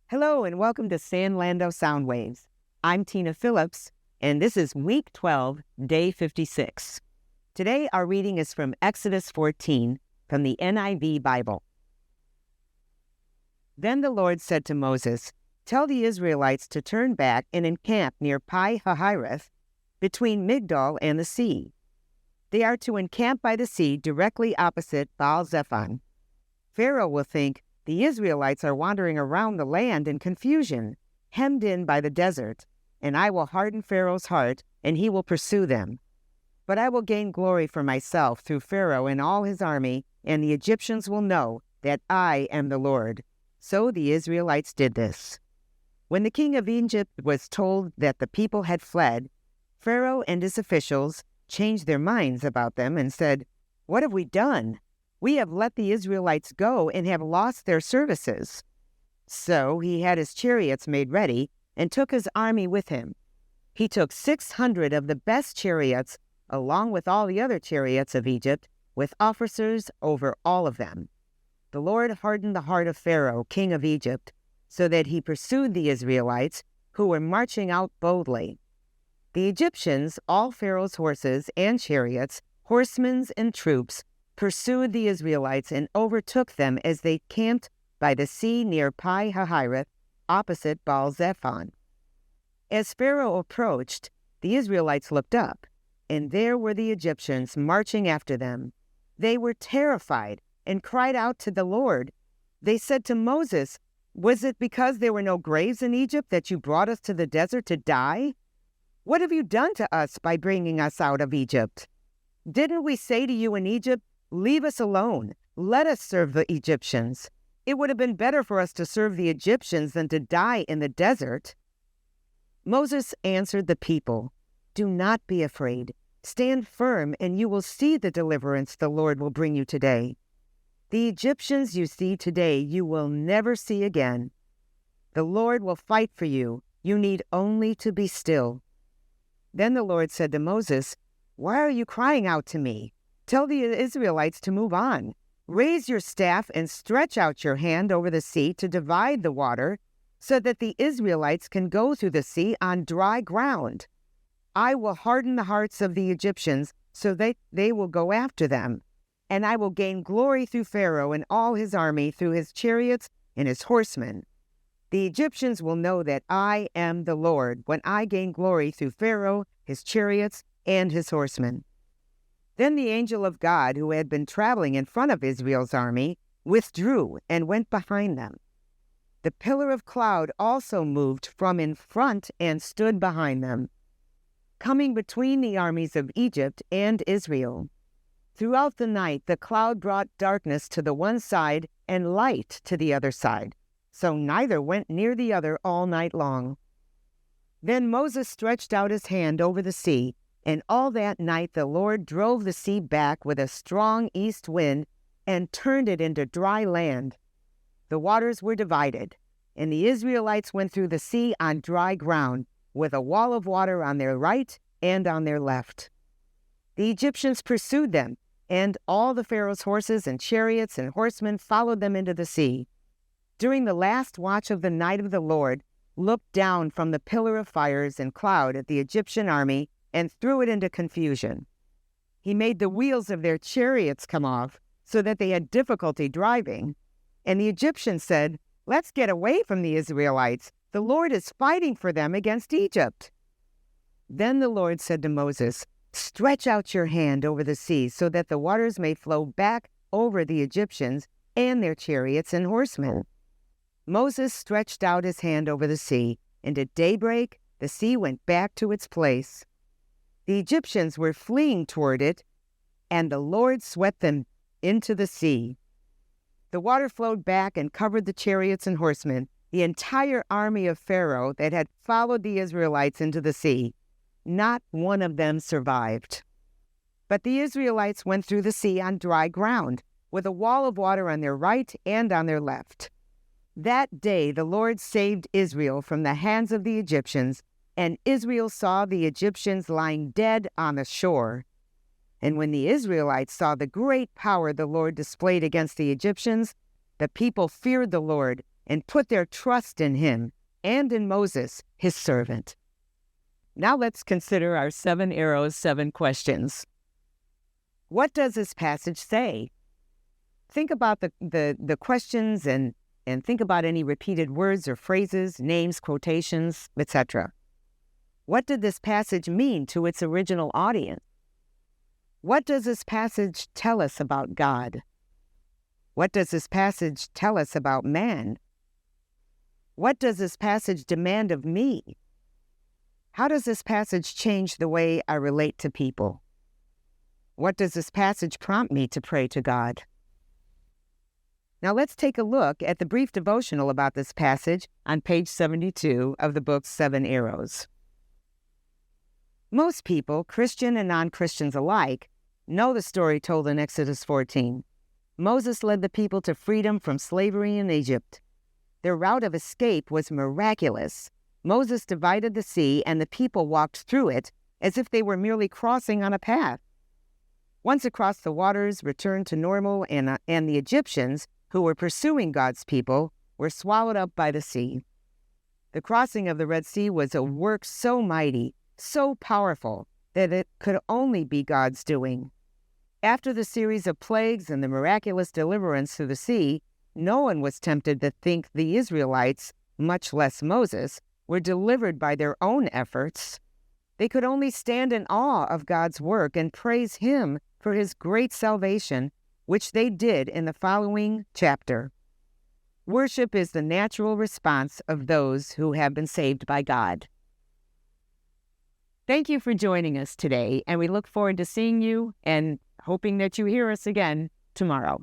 Hello and welcome to San Lando Soundwaves. I'm Tina Phillips, and this is Week 12, Day 56. Today our reading is from Exodus 14 from the NIV Bible. Then the Lord said to Moses, "Tell the Israelites to turn back and encamp near Pi Hahiroth between Migdol and the sea. They are to encamp by the sea directly opposite Baal Zephon. Pharaoh will think the Israelites are wandering around the land in confusion, hemmed in by the desert, and I will harden Pharaoh's heart, and he will pursue them. But I will gain glory for myself through Pharaoh and all his army, and the Egyptians will know that I am the Lord." So the Israelites did this. When the king of Egypt was told that the people had fled, Pharaoh and his officials changed their minds about them and said, "What have we done? We have let the Israelites go and have lost their services." So he had his chariots made ready and took his army with him. He took 600 of the best chariots, along with all the other chariots of Egypt, with officers over all of them. The Lord hardened the heart of Pharaoh, king of Egypt, so that he pursued the Israelites, who were marching out boldly. The Egyptians, all Pharaoh's horses and chariots, horsemen and troops, pursued the Israelites and overtook them as they camped by the sea near Pi Hahiroth, opposite Baal Zephon. As Pharaoh approached, the Israelites looked up, and there were the Egyptians marching after them. They were terrified and cried out to the Lord. They said to Moses, "Was it because there were no graves in Egypt that you brought us to the desert to die? What have you done to us by bringing us out of Egypt? Didn't we say to you in Egypt, 'Leave us alone, let us serve the Egyptians'? It would have been better for us to serve the Egyptians than to die in the desert." Moses answered the people, "Do not be afraid. Stand firm, and you will see the deliverance the Lord will bring you today. The Egyptians you see today you will never see again. The Lord will fight for you. You need only to be still." Then the Lord said to Moses, "Why are you crying out to me? Tell the Israelites to move on. Raise your staff and stretch out your hand over the sea to divide the water, so that the Israelites can go through the sea on dry ground. I will harden the hearts of the Egyptians so that they will go after them, and I will gain glory through Pharaoh and all his army, through his chariots and his horsemen. The Egyptians will know that I am the Lord when I gain glory through Pharaoh, his chariots, and his horsemen." Then the angel of God, who had been traveling in front of Israel's army, withdrew and went behind them. The pillar of cloud also moved from in front and stood behind them, coming between the armies of Egypt and Israel. Throughout the night, the cloud brought darkness to the one side and light to the other side, so neither went near the other all night long. Then Moses stretched out his hand over the sea, and all that night the Lord drove the sea back with a strong east wind and turned it into dry land. The waters were divided, and the Israelites went through the sea on dry ground, with a wall of water on their right and on their left. The Egyptians pursued them, and all the Pharaoh's horses and chariots and horsemen followed them into the sea. During the last watch of the night of the Lord looked down from the pillar of fires and cloud at the Egyptian army and threw it into confusion. He made the wheels of their chariots come off so that they had difficulty driving. And the Egyptians said, "Let's get away from the Israelites. The Lord is fighting for them against Egypt." Then the Lord said to Moses, "Stretch out your hand over the sea so that the waters may flow back over the Egyptians and their chariots and horsemen." Moses stretched out his hand over the sea, and at daybreak the sea went back to its place. The Egyptians were fleeing toward it, and the Lord swept them into the sea. The water flowed back and covered the chariots and horsemen, the entire army of Pharaoh that had followed the Israelites into the sea. Not one of them survived. But the Israelites went through the sea on dry ground, with a wall of water on their right and on their left. That day the Lord saved Israel from the hands of the Egyptians, and Israel saw the Egyptians lying dead on the shore. And when the Israelites saw the great power the Lord displayed against the Egyptians, the people feared the Lord and put their trust in him and in Moses, his servant. Now let's consider our 7 arrows, 7 questions. What does this passage say? Think about the questions and think about any repeated words or phrases, names, quotations, etc. What did this passage mean to its original audience? What does this passage tell us about God? What does this passage tell us about man? What does this passage demand of me? How does this passage change the way I relate to people? What does this passage prompt me to pray to God? Now let's take a look at the brief devotional about this passage on page 72 of the book 7 Arrows. Most people, Christian and non-Christians alike, know the story told in Exodus 14. Moses led the people to freedom from slavery in Egypt. Their route of escape was miraculous. Moses divided the sea, and the people walked through it as if they were merely crossing on a path. Once across, the waters returned to normal, and the Egyptians, who were pursuing God's people, were swallowed up by the sea. The crossing of the Red Sea was a work so mighty, so powerful, that it could only be God's doing. After the series of plagues and the miraculous deliverance through the sea, no one was tempted to think the Israelites, much less Moses, were delivered by their own efforts. They could only stand in awe of God's work and praise him for his great salvation, which they did in the following chapter. Worship is the natural response of those who have been saved by God. Thank you for joining us today, and we look forward to seeing you and hoping that you hear us again tomorrow.